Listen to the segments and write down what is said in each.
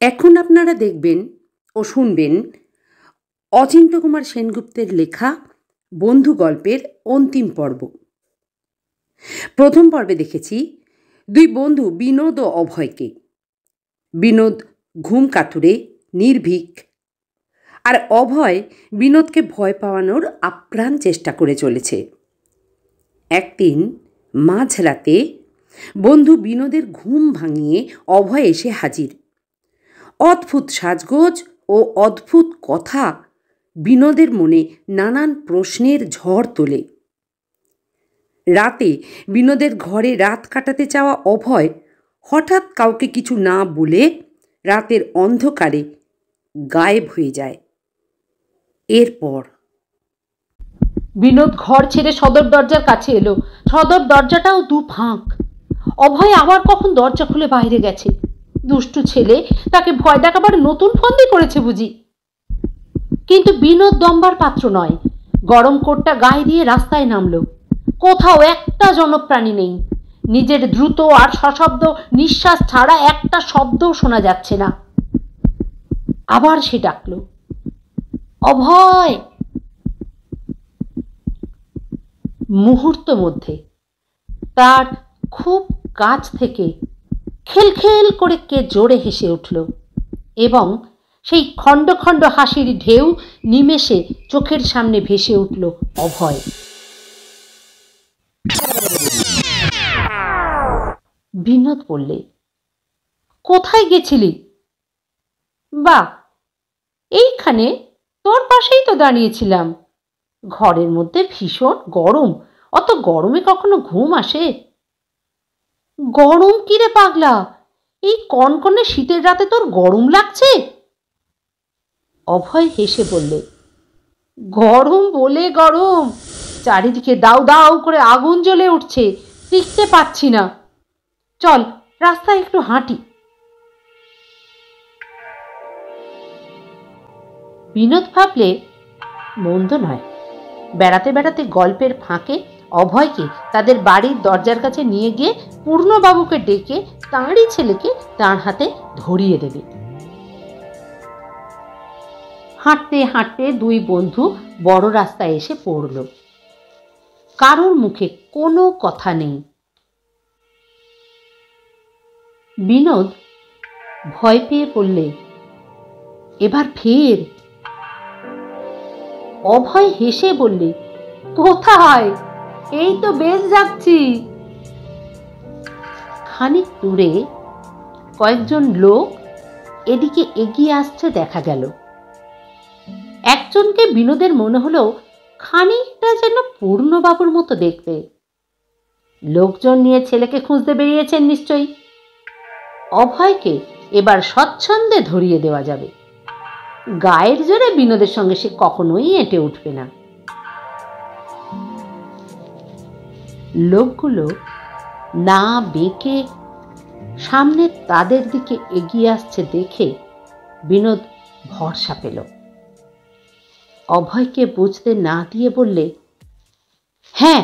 এখন আপনারা দেখবেন ও শুনবেন অচিন্ত্যকুমার সেনগুপ্তের লেখা বন্ধু গল্পের অন্তিম পর্ব। প্রথম পর্বে দেখেছি দুই বন্ধু বিনোদ ও অভয়কে। বিনোদ ঘুম কাতুরে নির্ভীক, আর অভয় বিনোদকে ভয় পাওয়ানোর আপ্রাণ চেষ্টা করে চলেছে। একদিন মাঝরাতে বন্ধু বিনোদের ঘুম ভাঙিয়ে অভয় এসে হাজির। অদ্ভুত সাজগোজ ও অদ্ভুত কথা বিনোদের মনে নানান প্রশ্নের ঝড় তোলে। রাতে বিনোদের ঘরে রাত কাটাতে চাওয়া অভয় হঠাৎ কাউকে কিছু না বলে রাতের অন্ধকারে গায়েব হয়ে যায়। এরপর বিনোদ ঘর ছেড়ে সদর দরজার কাছে এলো। সদর দরজাটাও দু ফাঁক। অভয় আবার কখন দরজা খুলে বাইরে গেছে। দুষ্টু ছেলে তাকে ভয় দেখাবার নতুন ফন্দি করেছে বুঝি। কিন্তু বিনোদ দমবার পাত্র নয়। গরম কোটটা গায়ে দিয়ে রাস্তায় নামলো। কোথাও একটা জনপ্রাণী নেই। নিজের দ্রুত আর সশব্দ নিঃশ্বাস ছাড়া একটা শব্দও শোনা যাচ্ছে না। আবার সে ডাকলো, অভয়। মুহূর্ত মধ্যে তার খুব কাছ থেকে খেলখেল করে কে জোরে হেসে উঠল এবং সেই খণ্ড খণ্ড হাসির ঢেউ নিমেষে চোখের সামনে ভেসে উঠল অভয়। বিনোদ বললে, কোথায় গেছিলি? বাহ, এইখানে তোর পাশেই তো দাঁড়িয়েছিলাম। ঘরের মধ্যে ভীষণ গরম, অত গরমে কখনো ঘুম আসে? গরম কিরে পাগলা, এই কনকনে শীতের রাতে তোর গরম লাগছে? অভয় হেসে বললে, গরম বলে গরম, চারিদিকে দাউ দাউ করে আগুন জ্বলে উঠছে, টিকতে পারছি না। চল রাস্তায় একটু হাঁটি। বিনোদ ভাবলে মন্দ নয়। বেড়াতে বেড়াতে গল্পের ফাঁকে অভয়কে তাদের বাড়ির দরজার কাছে নিয়ে গিয়ে পূর্ণবাবুকে ডেকে তাঁরই ছেলেকে তাঁর হাতে ধরিয়ে দেবে। হাঁটতে হাঁটতে দুই বন্ধু বড় রাস্তায় এসে পড়ল। কারোর মুখে কোনো কথা নেই। বিনোদ ভয় পেয়ে বললে, এবার ফের। অভয় হেসে বললে, কোথায়? এই তো বেশ যাচ্ছি। খানিক দূরে কয়েকজন লোক এদিকে এগিয়ে আসছে দেখা গেল। একজনকে বিনোদের মনে হলো খানিকটা যেন পূর্ণবাবুর মতো দেখতে। লোকজন নিয়ে ছেলেকে খুঁজতে বেরিয়েছেন নিশ্চয়ই। অভয়কে এবার স্বচ্ছন্দে ধরিয়ে দেওয়া যাবে। গায়ের জোরে বিনোদের সঙ্গে সে কখনোই এঁটে উঠবে না। লোকগুলো না বেঁকে সামনে তাদের দিকে এগিয়ে আসছে দেখে বিনোদ ভরসা পেল। অভয়কে বুঝতে না দিয়ে বললে, হ্যাঁ,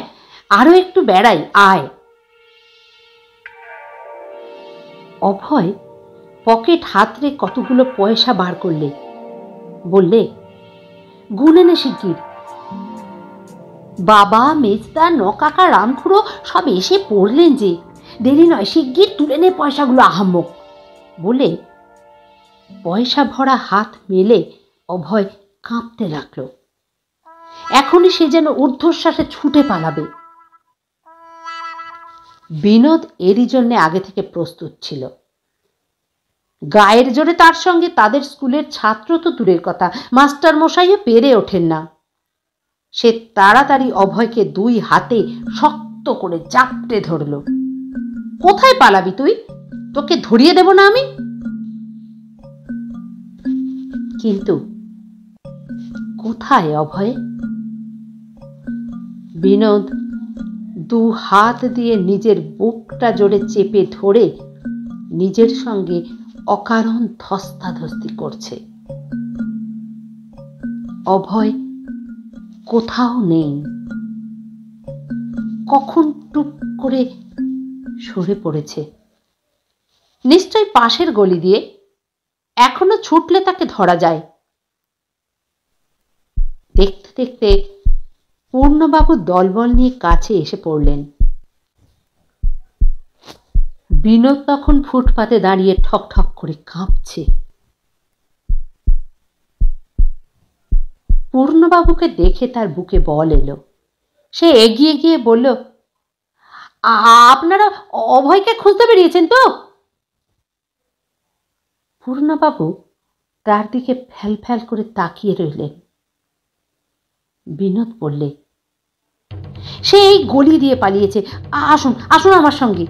আরো একটু বেড়াই, আয়। অভয় পকেট হাতড়ে কতগুলো পয়সা বার করলে, বললে, গুনে নে শিগগির। বাবা, মেজদা, নকাকা, রামখুড়ো সব এসে পড়লেন যে, দেরি নয়, শিগগির তুলে নে পয়সাগুলো আহাম্মক। বলে পয়সা ভরা হাত মেলে অভয় কাঁপতে লাগলো। এখনই সে যেন ঊর্ধ্বশ্বাসে ছুটে পালাবে। বিনোদ এরই জন্য আগে থেকে প্রস্তুত ছিল। গায়ের জোরে তার সঙ্গে তাদের স্কুলের ছাত্র তো দূরের কথা, মাস্টার মশাইও পেরে ওঠেন না। সে তাড়াতাড়ি অভয়কে দুই হাতে শক্ত করে চাপটে ধরল। কোথায় পালাবি তুই? তোকে ধরিয়ে দেব না আমি? কিন্তু কোথায় অভয়? বিনোদ দু হাত দিয়ে নিজের বুকটা জোরে চেপে ধরে নিজের সঙ্গে অকারণ ধস্তাধস্তি করছে। অভয় কোথাও নেই। কখন টুপ করে সরে পড়েছে। নিশ্চয় পাশের গলি দিয়ে। এখনো ছুটলে তাকে ধরা যায়। দেখতে দেখতে পূর্ণবাবু দলবল নিয়ে কাছে এসে পড়লেন। বিনোদ তখন ফুটপাতে দাঁড়িয়ে ঠক ঠক করে কাঁপছে। পূর্ণবাবুকে দেখে তার বুকে বল এলো। সে এগিয়ে গিয়ে বলল, আপনারা অভয়কে খুঁজতে বেরিয়েছেন তো? পূর্ণবাবু তার দিকে ফ্যাল ফ্যাল করে তাকিয়ে রইলেন। বিনোদ বললে, সে এই গলি দিয়ে পালিয়েছে। আসুন আসুন আমার সঙ্গে।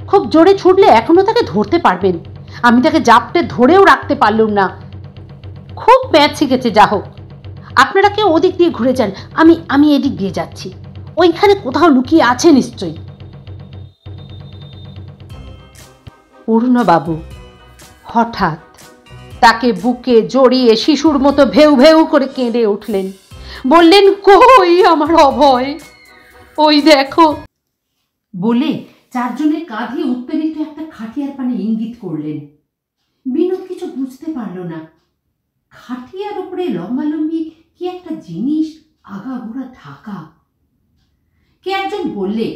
খুব জোরে ছুটলে এখনো তাকে ধরতে পারবেন। আমি তাকে জাপটে ধরেও রাখতে পারলুম না। খুব প্যাঁচ শিখেছে। যা হোক, আপনারা কেউ ওদিক দিয়ে ঘুরে যান, আমি এদিক দিয়ে যাচ্ছি। ওইখানে কোথাও লুকিয়ে আছে নিশ্চয়ই। পূর্ণবাবু হঠাৎ তাকে বুকে জড়িয়ে শিশুর মতো ভেউ ভেউ করে কেঁদে উঠলেন। বললেন, কই আমার অভয়, ওই দেখো। বলে চারজনের কাঁধে উত্তেজিত একটা খাটিয়ার পানে ইঙ্গিত করলেন। বিনোদ কিছু বুঝতে পারল না। খাটিয়ার উপরে লম্বালম্বি কি একটা জিনিস আগাগোড়া ঢাকা। কে একজন বললে,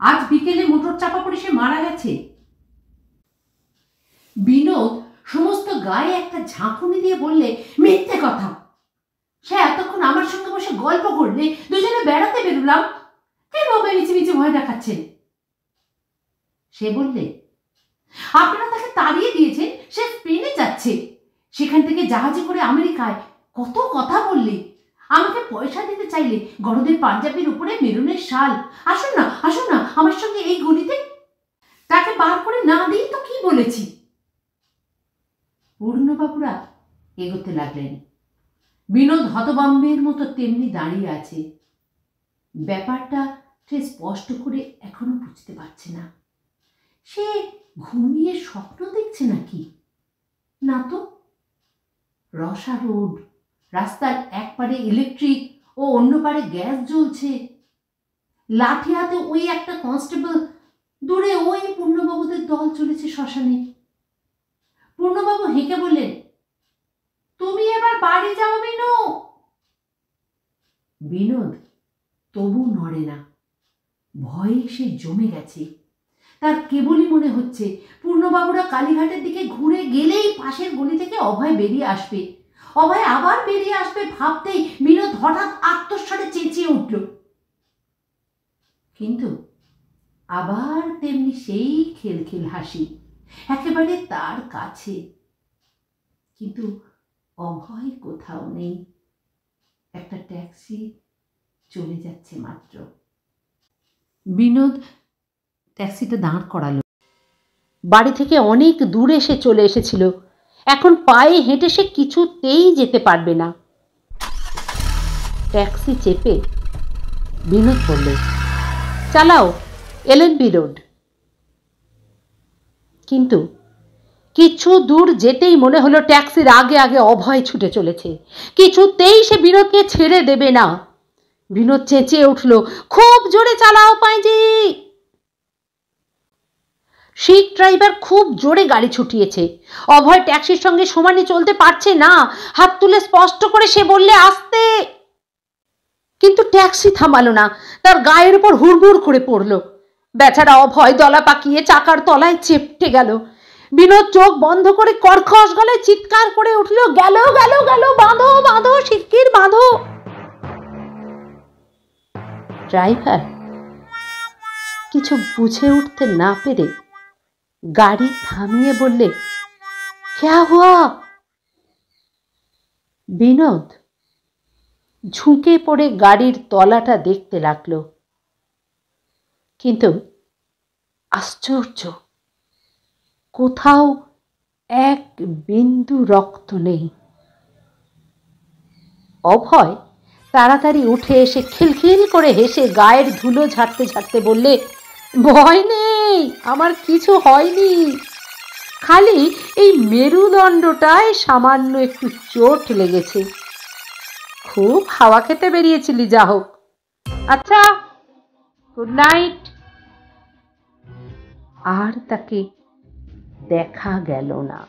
আজ বিকেলে মোটর চাপা পড়ে সে মারা গেছে। বিনোদ সমস্ত গায়ে একটা ঝাঁকুনি দিয়ে বললে, মিথ্যে কথা। সে এতক্ষণ আমার সঙ্গে বসে গল্প করলে, দুজনে বেড়াতে বেরোলাম, কেন মিছি মিছি ভয় দেখাচ্ছেন? সে বললে, আপনারা তাকে তাড়িয়ে দিয়েছেন, সে স্পেনে যাচ্ছে, সেখান থেকে জাহাজে করে আমেরিকায়। কত কথা বললে, আমাকে পয়সা দিতে চাইলে, গরদের পাঞ্জাবির উপরে মেরুনের শাল। আসুন না আসুন না আমার সঙ্গে এই গলিতে। তাকে বার করে না দিই তো কি বলেছি? পূর্ণবাবুরা এগোতে লাগলেন। বিনোদ হতভম্বের মতো তেমনি দাঁড়িয়ে আছে। ব্যাপারটা সে স্পষ্ট করে এখনো বুঝতে পারছে না। সে ঘুমিয়ে স্বপ্ন দেখছে নাকি? না তো। রসা রোড, রাস্তার এক পারে ইলেকট্রিক ও অন্য পারে গ্যাস জ্বলছে। লাঠি হাতে ওই একটা কনস্টেবল, দূরে ওই পূর্ণবাবুদের দল চলেছে শ্মশানে। পূর্ণবাবু হেঁকে বললেন, তুমি এবার বাড়ি যাও বিনু। বিনোদ তবু নড়ে না। ভয়ে সে জমে গেছে। তার কেবলই মনে হচ্ছে পূর্ণবাবুরা কালীঘাটের দিকে ঘুরে গেলেই পাশের গলি থেকে অভয় বেরিয়ে আসবে। অভয় আবার বেরিয়ে আসবে ভাবতেই বিনোদ হঠাৎ আত্মস্বরে চেঁচিয়ে উঠল। কিন্তু আবার তেমনি সেই খিলখিল হাসি, একেবারে তার কাছে। কিন্তু অভয় কোথাও নেই। একটা ট্যাক্সি চলে যাচ্ছে মাত্র। বিনোদ ট্যাক্সিটা দাঁড় করালো। বাড়ি থেকে অনেক দূরে সে চলে এসেছিল। এখন পায়ে হেঁটে সে কিছুতেই যেতে পারবে না। ট্যাক্সি চেপে বিনোদ বলল, চালাও এলএনবি রোড। কিন্তু কিছু দূর যেতেই মনে হলো ট্যাক্সির আগে আগে অভয় ছুটে চলেছে। কিছুতেই সে বিনোদকে ছেড়ে দেবে না। বিনোদ চেঁচিয়ে উঠল, খুব জোরে চালাও পাঁজি। শিখ ড্রাইভার খুব জোরে গাড়ি ছুটিয়েছে। অভয় ট্যাক্সির সঙ্গে সমানে চলতে পারছে না। হাত তুলে স্পষ্ট করে সে বললে, আস্তে। কিন্তু ট্যাক্সি থামালো না, তার গায়ের উপর হুড়মুড় করে পড়ল। বেচারা অভয় দলা পাকিয়ে চাকার তলায় চেপটে গেল। বিনোদ চোখ বন্ধ করে কর্কশ গলায় চিৎকার করে উঠল, গেল গেল গেল, বাঁধো বাঁধো শিগগির বাঁধো। ড্রাইভার কিছু বুঝে উঠতে না পেরে গাড়ি থামিয়ে বললে, ক্যা হুয়া? বিনোদ ঝুঁকে পড়ে গাড়ির তলাটা দেখতে লাগলো। কিন্তু আশ্চর্য, কোথাও এক বিন্দু রক্ত নেই। অভয় তাড়াতাড়ি উঠে এসে খিলখিল করে হেসে গায়ের ধুলো ঝাড়তে ঝাড়তে বললে, ভয় নেই, আমার কিছু হয়নি, খালি এই মেরুদণ্ডটায় সামান্য একটু চোট লেগেছে। খুব হাওয়া খেতে বেরিয়েছিলি, যা হোক। আচ্ছা, গুড নাইট। আর তাকে দেখা গেল না।